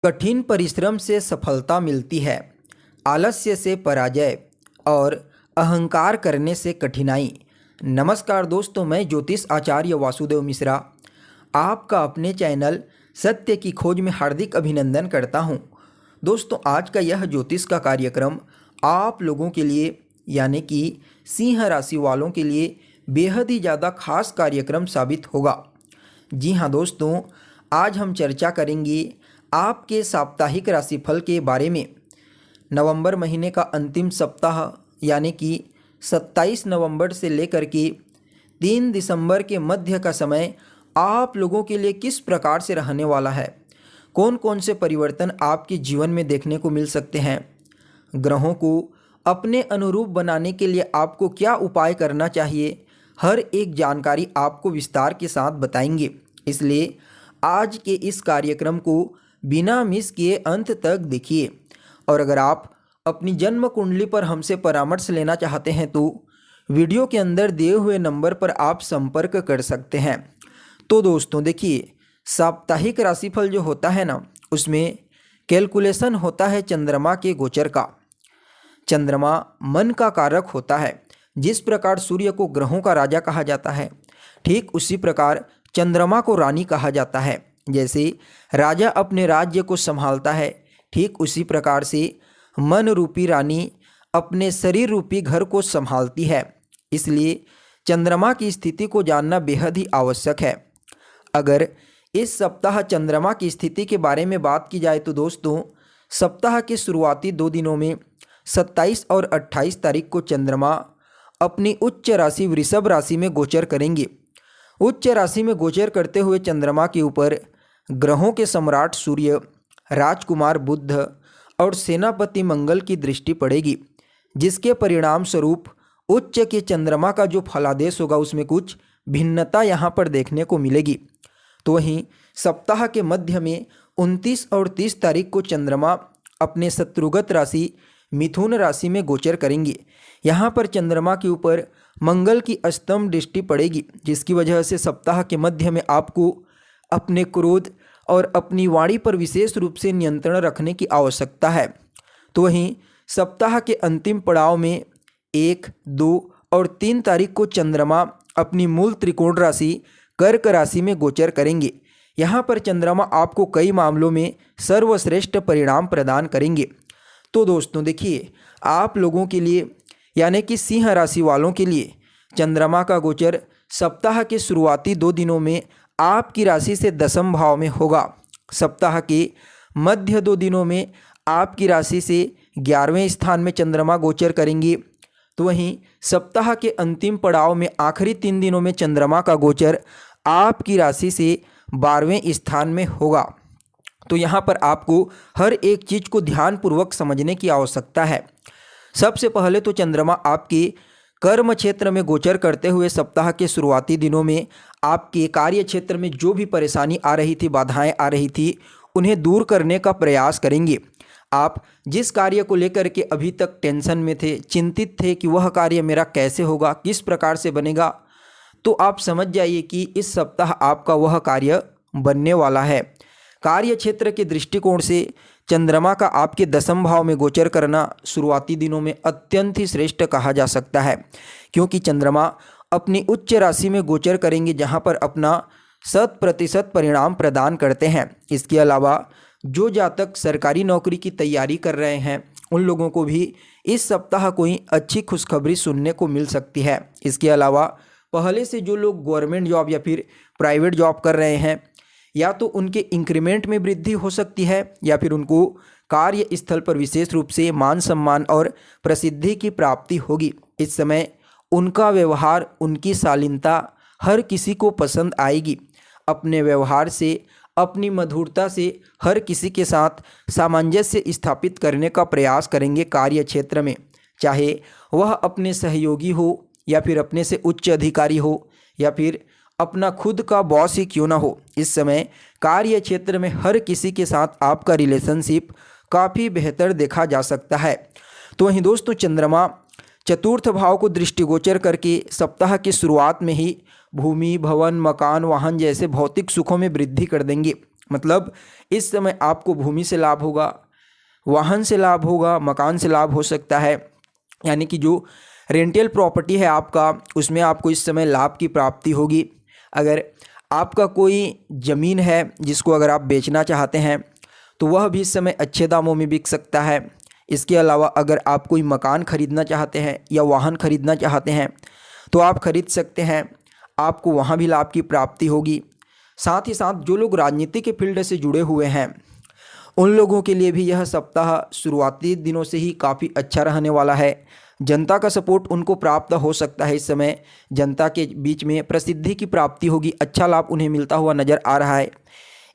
कठिन परिश्रम से सफलता मिलती है, आलस्य से पराजय और अहंकार करने से कठिनाई। नमस्कार दोस्तों, मैं ज्योतिष आचार्य वासुदेव मिश्रा आपका अपने चैनल सत्य की खोज में हार्दिक अभिनंदन करता हूं। दोस्तों, आज का यह ज्योतिष का कार्यक्रम आप लोगों के लिए यानी कि सिंह राशि वालों के लिए बेहद ही ज़्यादा खास कार्यक्रम साबित होगा। जी हाँ दोस्तों, आज हम चर्चा करेंगे आपके साप्ताहिक राशिफल के बारे में। नवंबर महीने का अंतिम सप्ताह यानी कि 27 नवंबर से लेकर के 3 दिसंबर के मध्य का समय आप लोगों के लिए किस प्रकार से रहने वाला है, कौन कौन से परिवर्तन आपके जीवन में देखने को मिल सकते हैं, ग्रहों को अपने अनुरूप बनाने के लिए आपको क्या उपाय करना चाहिए, हर एक जानकारी आपको विस्तार के साथ बताएंगे। इसलिए आज के इस कार्यक्रम को बिना मिस किए अंत तक देखिए। और अगर आप अपनी जन्म कुंडली पर हमसे परामर्श लेना चाहते हैं तो वीडियो के अंदर दिए हुए नंबर पर आप संपर्क कर सकते हैं। तो दोस्तों देखिए, साप्ताहिक राशिफल जो होता है ना, उसमें कैलकुलेशन होता है चंद्रमा के गोचर का। चंद्रमा मन का कारक होता है। जिस प्रकार सूर्य को ग्रहों का राजा कहा जाता है, ठीक उसी प्रकार चंद्रमा को रानी कहा जाता है। जैसे राजा अपने राज्य को संभालता है, ठीक उसी प्रकार से मन रूपी रानी अपने शरीर रूपी घर को संभालती है। इसलिए चंद्रमा की स्थिति को जानना बेहद ही आवश्यक है। अगर इस सप्ताह चंद्रमा की स्थिति के बारे में बात की जाए तो दोस्तों, सप्ताह के शुरुआती 2 दिनों में 27 और 28 तारीख को चंद्रमा अपनी उच्च राशि वृषभ राशि में गोचर करेंगे। उच्च राशि में गोचर करते हुए चंद्रमा के ऊपर ग्रहों के सम्राट सूर्य, राजकुमार बुध और सेनापति मंगल की दृष्टि पड़ेगी, जिसके परिणाम स्वरूप उच्च के चंद्रमा का जो फलादेश होगा उसमें कुछ भिन्नता यहाँ पर देखने को मिलेगी। तो वहीं सप्ताह के मध्य में 29 और 30 तारीख को चंद्रमा अपने शत्रुगत राशि मिथुन राशि में गोचर करेंगे। यहाँ पर चंद्रमा के ऊपर मंगल की अष्टम दृष्टि पड़ेगी, जिसकी वजह से सप्ताह के मध्य में आपको अपने क्रोध और अपनी वाणी पर विशेष रूप से नियंत्रण रखने की आवश्यकता है। तो वहीं सप्ताह के अंतिम पड़ाव में 1, 2 और 3 तारीख को चंद्रमा अपनी मूल त्रिकोण राशि कर्क राशि में गोचर करेंगे। यहाँ पर चंद्रमा आपको कई मामलों में सर्वश्रेष्ठ परिणाम प्रदान करेंगे। तो दोस्तों देखिए, आप लोगों के लिए यानी कि सिंह राशि वालों के लिए चंद्रमा का गोचर सप्ताह के शुरुआती 2 दिनों में आपकी राशि से 10वें भाव में होगा। सप्ताह के मध्य 2 दिनों में आपकी राशि से 11वें स्थान में चंद्रमा गोचर करेंगे। तो वहीं सप्ताह के अंतिम पड़ाव में आखिरी 3 दिनों में चंद्रमा का गोचर आपकी राशि से 12वें स्थान में होगा। तो यहाँ पर आपको हर एक चीज़ को ध्यानपूर्वक समझने की आवश्यकता है। सबसे पहले तो चंद्रमा आपके कर्म क्षेत्र में गोचर करते हुए सप्ताह के शुरुआती दिनों में आपके कार्य क्षेत्र में जो भी परेशानी आ रही थी, बाधाएं आ रही थी, उन्हें दूर करने का प्रयास करेंगे। आप जिस कार्य को लेकर के अभी तक टेंशन में थे, चिंतित थे कि वह कार्य मेरा कैसे होगा, किस प्रकार से बनेगा, तो आप समझ जाइए कि इस सप्ताह आपका वह कार्य बनने वाला है। कार्य क्षेत्र के दृष्टिकोण से चंद्रमा का आपके 10वें भाव में गोचर करना शुरुआती दिनों में अत्यंत ही श्रेष्ठ कहा जा सकता है, क्योंकि चंद्रमा अपनी उच्च राशि में गोचर करेंगे, जहां पर अपना 100% परिणाम प्रदान करते हैं। इसके अलावा जो जातक सरकारी नौकरी की तैयारी कर रहे हैं, उन लोगों को भी इस सप्ताह कोई अच्छी खुशखबरी सुनने को मिल सकती है। इसके अलावा पहले से जो लोग गवर्नमेंट जॉब या फिर प्राइवेट जॉब कर रहे हैं, या तो उनके इंक्रीमेंट में वृद्धि हो सकती है, या फिर उनको कार्य स्थल पर विशेष रूप से मान सम्मान और प्रसिद्धि की प्राप्ति होगी। इस समय उनका व्यवहार, उनकी शालीनता हर किसी को पसंद आएगी। अपने व्यवहार से, अपनी मधुरता से हर किसी के साथ सामंजस्य स्थापित करने का प्रयास करेंगे कार्य क्षेत्र में, चाहे वह अपने सहयोगी हो या फिर अपने से उच्च अधिकारी हो या फिर अपना खुद का बॉस ही क्यों ना हो। इस समय कार्य क्षेत्र में हर किसी के साथ आपका रिलेशनशिप काफ़ी बेहतर देखा जा सकता है। तो वहीं दोस्तों, चंद्रमा चतुर्थ भाव को दृष्टिगोचर करके सप्ताह की शुरुआत में ही भूमि, भवन, मकान, वाहन जैसे भौतिक सुखों में वृद्धि कर देंगे। मतलब इस समय आपको भूमि से लाभ होगा, वाहन से लाभ होगा, मकान से लाभ हो सकता है। यानी कि जो रेंटल प्रॉपर्टी है आपका, उसमें आपको इस समय लाभ की प्राप्ति होगी। अगर आपका कोई ज़मीन है जिसको अगर आप बेचना चाहते हैं तो वह भी इस समय अच्छे दामों में बिक सकता है। इसके अलावा अगर आप कोई मकान खरीदना चाहते हैं या वाहन खरीदना चाहते हैं तो आप खरीद सकते हैं, आपको वहाँ भी लाभ की प्राप्ति होगी। साथ ही साथ जो लोग राजनीति के फील्ड से जुड़े हुए हैं उन लोगों के लिए भी यह सप्ताह शुरुआती दिनों से ही काफ़ी अच्छा रहने वाला है। जनता का सपोर्ट उनको प्राप्त हो सकता है। इस समय जनता के बीच में प्रसिद्धि की प्राप्ति होगी, अच्छा लाभ उन्हें मिलता हुआ नज़र आ रहा है।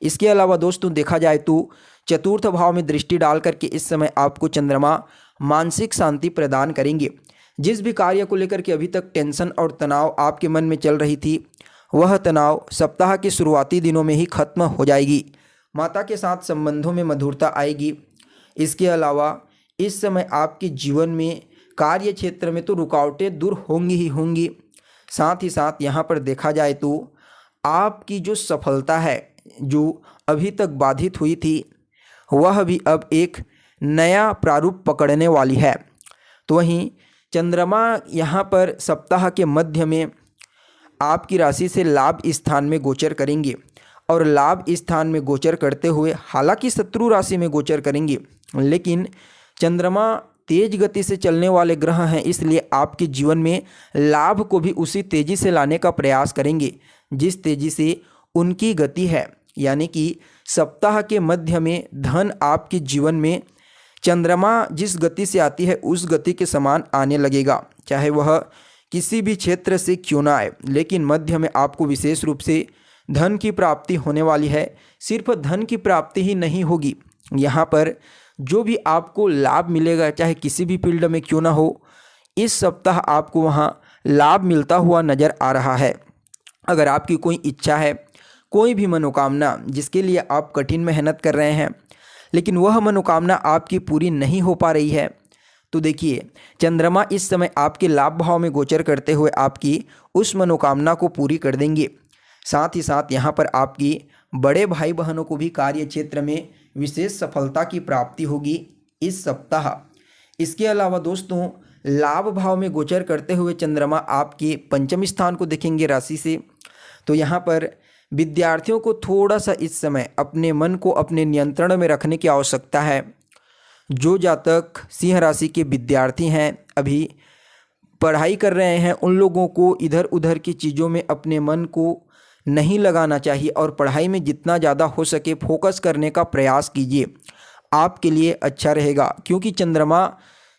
इसके अलावा दोस्तों देखा जाए तो चतुर्थ भाव में दृष्टि डाल करके इस समय आपको चंद्रमा मानसिक शांति प्रदान करेंगे। जिस भी कार्य को लेकर के अभी तक टेंशन और तनाव आपके मन में चल रही थी, वह तनाव सप्ताह के शुरुआती दिनों में ही खत्म हो जाएगी। माता के साथ संबंधों में मधुरता आएगी। इसके अलावा इस समय आपके जीवन में कार्य क्षेत्र में तो रुकावटें दूर होंगी ही होंगी। साथ ही साथ यहाँ पर देखा जाए तो आपकी जो सफलता है, जो अभी तक बाधित हुई थी, वह भी अब एक नया प्रारूप पकड़ने वाली है। तो वहीं चंद्रमा यहाँ पर सप्ताह के मध्य में आपकी राशि से लाभ स्थान में गोचर करेंगे और लाभ स्थान में गोचर करते हुए हालांकि शत्रु राशि में गोचर करेंगे, लेकिन चंद्रमा तेज गति से चलने वाले ग्रह हैं, इसलिए आपके जीवन में लाभ को भी उसी तेजी से लाने का प्रयास करेंगे जिस तेजी से उनकी गति है। यानी कि सप्ताह के मध्य में धन आपके जीवन में चंद्रमा जिस गति से आती है उस गति के समान आने लगेगा, चाहे वह किसी भी क्षेत्र से क्यों ना आए। लेकिन मध्य में आपको विशेष रूप से धन की प्राप्ति होने वाली है। सिर्फ धन की प्राप्ति ही नहीं होगी, यहाँ पर जो भी आपको लाभ मिलेगा, चाहे किसी भी फील्ड में क्यों ना हो, इस सप्ताह आपको वहाँ लाभ मिलता हुआ नज़र आ रहा है। अगर आपकी कोई इच्छा है, कोई भी मनोकामना जिसके लिए आप कठिन मेहनत कर रहे हैं, लेकिन वह मनोकामना आपकी पूरी नहीं हो पा रही है, तो देखिए चंद्रमा इस समय आपके लाभ भाव में गोचर करते हुए आपकी उस मनोकामना को पूरी कर देंगे। साथ ही साथ यहाँ पर आपकी बड़े भाई बहनों को भी कार्य क्षेत्र में विशेष सफलता की प्राप्ति होगी इस सप्ताह। इसके अलावा दोस्तों लाभ भाव में गोचर करते हुए चंद्रमा आपके पंचम स्थान को देखेंगे राशि से। तो यहाँ पर विद्यार्थियों को थोड़ा सा इस समय अपने मन को अपने नियंत्रण में रखने की आवश्यकता है। जो जातक सिंह राशि के विद्यार्थी हैं, अभी पढ़ाई कर रहे हैं, उन लोगों को इधर उधर की चीज़ों में अपने मन को नहीं लगाना चाहिए और पढ़ाई में जितना ज़्यादा हो सके फोकस करने का प्रयास कीजिए, आपके लिए अच्छा रहेगा। क्योंकि चंद्रमा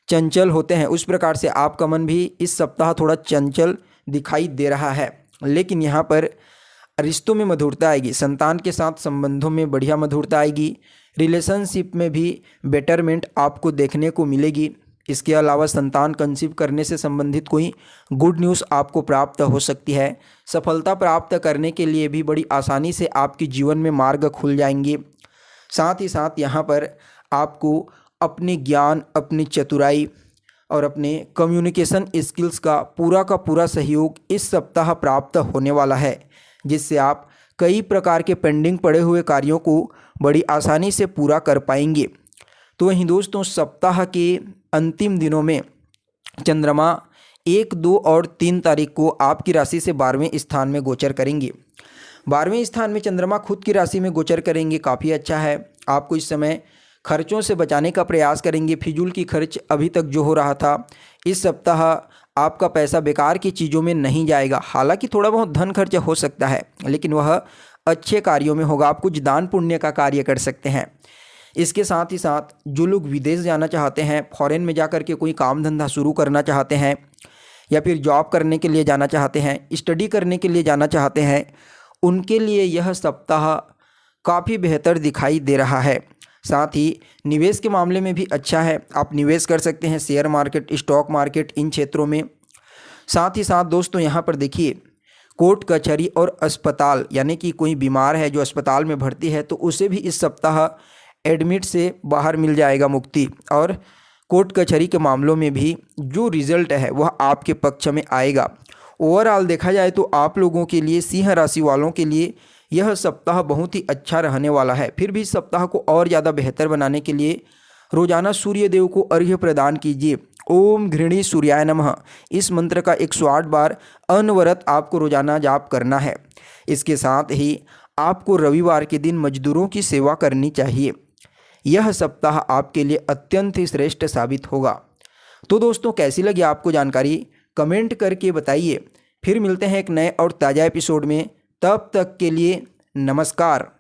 चंचल होते हैं, उस प्रकार से आपका मन भी इस सप्ताह थोड़ा चंचल दिखाई दे रहा है। लेकिन यहाँ पर रिश्तों में मधुरता आएगी, संतान के साथ संबंधों में बढ़िया मधुरता आएगी, रिलेशनशिप में भी बेटरमेंट आपको देखने को मिलेगी। इसके अलावा संतान कंसीव करने से संबंधित कोई गुड न्यूज़ आपको प्राप्त हो सकती है। सफलता प्राप्त करने के लिए भी बड़ी आसानी से आपके जीवन में मार्ग खुल जाएंगे। साथ ही साथ यहाँ पर आपको अपने ज्ञान, अपनी चतुराई और अपने कम्युनिकेशन स्किल्स का पूरा सहयोग इस सप्ताह प्राप्त होने वाला है, जिससे आप कई प्रकार के पेंडिंग पड़े हुए कार्यों को बड़ी आसानी से पूरा कर पाएंगे। तो वहीं दोस्तों सप्ताह के अंतिम दिनों में चंद्रमा 1, 2 और 3 तारीख को आपकी राशि से 12वें स्थान में गोचर करेंगे। 12वें स्थान में चंद्रमा खुद की राशि में गोचर करेंगे, काफ़ी अच्छा है। आपको इस समय खर्चों से बचाने का प्रयास करेंगे। फिजूल की खर्च अभी तक जो हो रहा था, इस सप्ताह आपका पैसा बेकार की चीज़ों में नहीं जाएगा। हालांकि थोड़ा बहुत धन खर्च हो सकता है, लेकिन वह अच्छे कार्यों में होगा। आप कुछ दान पुण्य का कार्य कर सकते हैं। इसके साथ ही साथ जो लोग विदेश जाना चाहते हैं, फॉरेन में जाकर के कोई काम धंधा शुरू करना चाहते हैं या फिर जॉब करने के लिए जाना चाहते हैं, स्टडी करने के लिए जाना चाहते हैं, उनके लिए यह सप्ताह काफ़ी बेहतर दिखाई दे रहा है। साथ ही निवेश के मामले में भी अच्छा है, आप निवेश कर सकते हैं शेयर मार्केट, स्टॉक मार्केट, इन क्षेत्रों में। साथ ही साथ दोस्तों यहाँ पर देखिए कोर्ट कचहरी और अस्पताल, यानी कि कोई बीमार है जो अस्पताल में भर्ती है, तो उसे भी इस सप्ताह एडमिट से बाहर मिल जाएगा मुक्ति। और कोर्ट कचहरी के मामलों में भी जो रिजल्ट है वह आपके पक्ष में आएगा। ओवरऑल देखा जाए तो आप लोगों के लिए, सिंह राशि वालों के लिए यह सप्ताह बहुत ही अच्छा रहने वाला है। फिर भी सप्ताह को और ज़्यादा बेहतर बनाने के लिए रोजाना सूर्य देव को अर्घ्य प्रदान कीजिए। ओम घृणी सूर्याय नमः इस मंत्र का 108 बार अनवरत आपको रोजाना जाप करना है। इसके साथ ही आपको रविवार के दिन मजदूरों की सेवा करनी चाहिए। यह सप्ताह आपके लिए अत्यंत ही श्रेष्ठ साबित होगा। तो दोस्तों, कैसी लगी आपको जानकारी कमेंट करके बताइए। फिर मिलते हैं एक नए और ताज़ा एपिसोड में। तब तक के लिए नमस्कार।